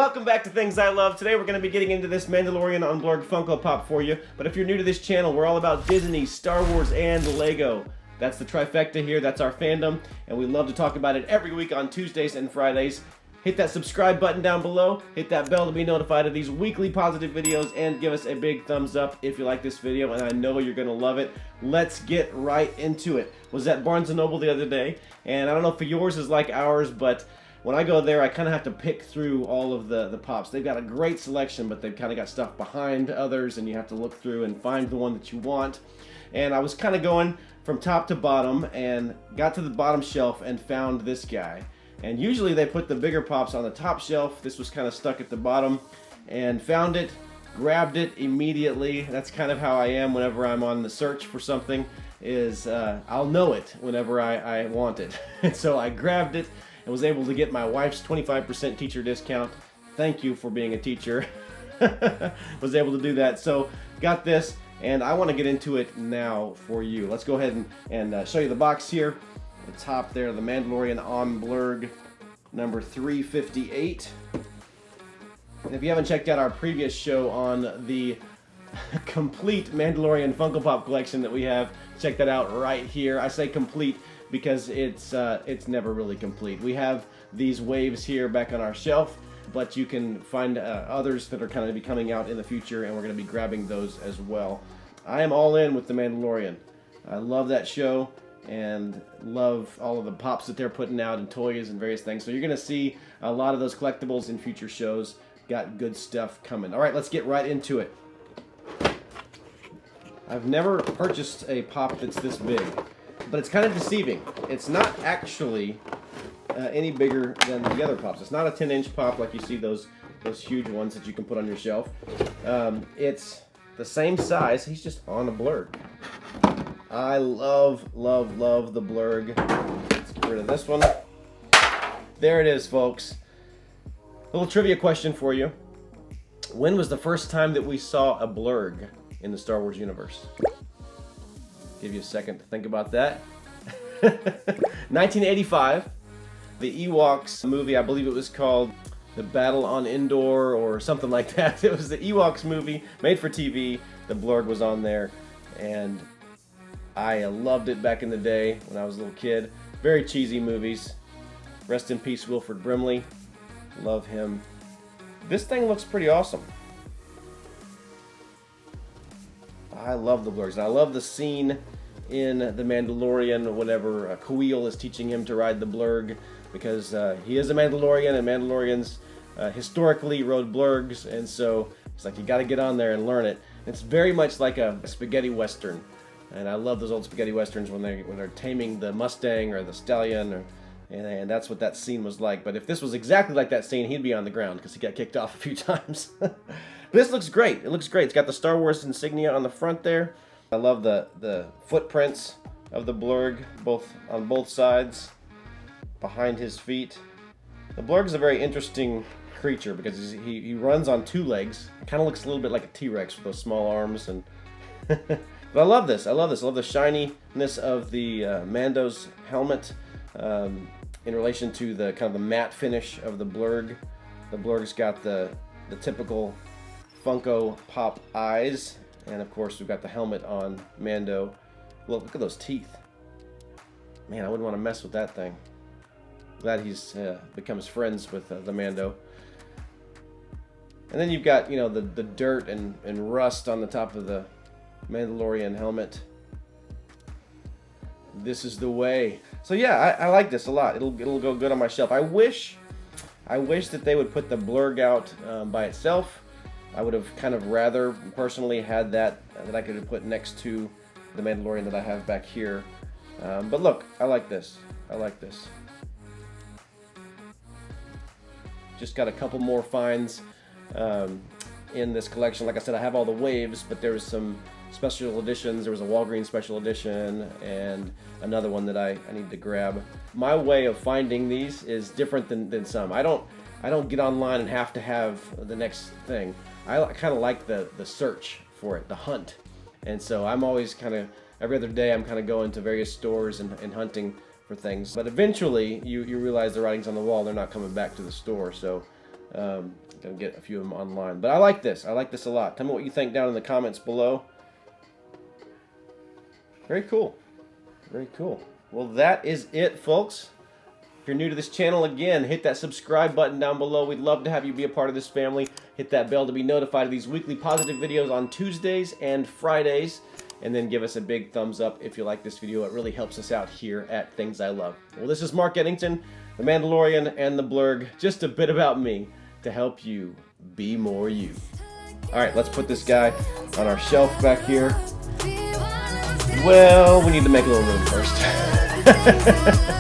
Welcome back to Things I Love. Today we're going to be getting into this Mandalorian on Blurrg Funko Pop for you. But if you're new to this channel, we're all about Disney, Star Wars, and Lego. That's the trifecta here. That's our fandom. And we love to talk about it every week on Tuesdays and Fridays. Hit that subscribe button down below. Hit that bell to be notified of these weekly positive videos. And give us a big thumbs up if you like this video. And I know you're going to love it. Let's get right into it. Was at Barnes & Noble the other day. And I don't know if yours is like ours, but when I go there, I kind of have to pick through all of the pops. They've got a great selection, but they've kind of got stuff behind others, and you have to look through and find the one that you want. And I was kind of going from top to bottom, and got to the bottom shelf and found this guy. And usually they put the bigger pops on the top shelf. This was kind of stuck at the bottom, and found it, grabbed it immediately. That's kind of how I am whenever I'm on the search for something, is I'll know it whenever I want it. And so I grabbed it, and was able to get my wife's 25% teacher discount. Thank you for being a teacher. Was able to do that. So got this, and I want to get into it now for you. Let's go ahead and show you the box here. The top there, the Mandalorian on Blurrg, number 358. And if you haven't checked out our previous show on the complete Mandalorian Funko Pop collection that we have, check that out right here. I say complete because it's never really complete. We have these waves here back on our shelf, but you can find others that are kind of be coming out in the future, and we're going to be grabbing those as well. I am all in with The Mandalorian. I love that show and love all of the pops that they're putting out and toys and various things. So you're going to see a lot of those collectibles in future shows. Got good stuff coming. All right, let's get right into it. I've never purchased a pop that's this big, but it's kind of deceiving. It's not actually any bigger than the other pops. It's not a 10-inch pop like you see those huge ones that you can put on your shelf. It's the same size. He's just on a Blurrg. I love, love, love the Blurrg. Let's get rid of this one. There it is, folks. A little trivia question for you. When was the first time that we saw a Blurrg in the Star Wars universe? Give you a second to think about that. 1985, the Ewoks movie, I believe it was called The Battle on Endor or something like that. It was the Ewoks movie, made for TV. The Blurrg was on there, and I loved it back in the day when I was a little kid. Very cheesy movies. Rest in peace, Wilford Brimley. Love him. This thing looks pretty awesome. I love the Blurrgs, and I love the scene in The Mandalorian whenever Kuiil is teaching him to ride the Blurrg, because he is a Mandalorian, and Mandalorians historically rode Blurrgs, and so it's like you got to get on there and learn it. It's very much like a spaghetti western, and I love those old spaghetti westerns when they're taming the Mustang or the Stallion, and that's what that scene was like. But if this was exactly like that scene, he'd be on the ground because he got kicked off a few times. This looks great. It looks great. It's got the Star Wars insignia on the front there. I love the footprints of the Blurrg on both sides behind his feet. The Blurrg is a very interesting creature because he runs on two legs. It kind of looks a little bit like a T-Rex with those small arms. And but I love this. I love this. I love the shininess of the Mando's helmet in relation to the kind of the matte finish of the Blurrg. The Blurrg's got the typical Funko Pop eyes, and of course we've got the helmet on Mando. Look at those teeth. Man, I wouldn't want to mess with that thing. Glad he's becomes friends with the Mando. And then you've got, you know, the dirt and rust on the top of the Mandalorian helmet. This is the way. So yeah, I like this a lot. It'll go good on my shelf. I wish that they would put the Blurrg out by itself. I would have kind of rather personally had that I could have put next to the Mandalorian that I have back here. But look, I like this. I like this. Just got a couple more finds in this collection. Like I said, I have all the waves, but there was some special editions. There was a Walgreens special edition and another one that I need to grab. My way of finding these is different than some. I don't get online and have to have the next thing. I kind of like the search for it, the hunt. And so I'm always kind of, every other day I'm kind of going to various stores and hunting for things. But eventually you realize the writing's on the wall, they're not coming back to the store. So Gonna get a few of them online. But I like this. I like this a lot. Tell me what you think down in the comments below. Very cool. Very cool. Well, that is it, folks. If you're new to this channel, again, hit that subscribe button down below. We'd love to have you be a part of this family. Hit that bell to be notified of these weekly positive videos on Tuesdays and Fridays. And then give us a big thumbs up if you like this video. It really helps us out here at Things I Love. Well, this is Mark Edington, the Mandalorian and the Blurrg. Just a bit about me to help you be more you. All right, let's put this guy on our shelf back here. Well, we need to make a little room first.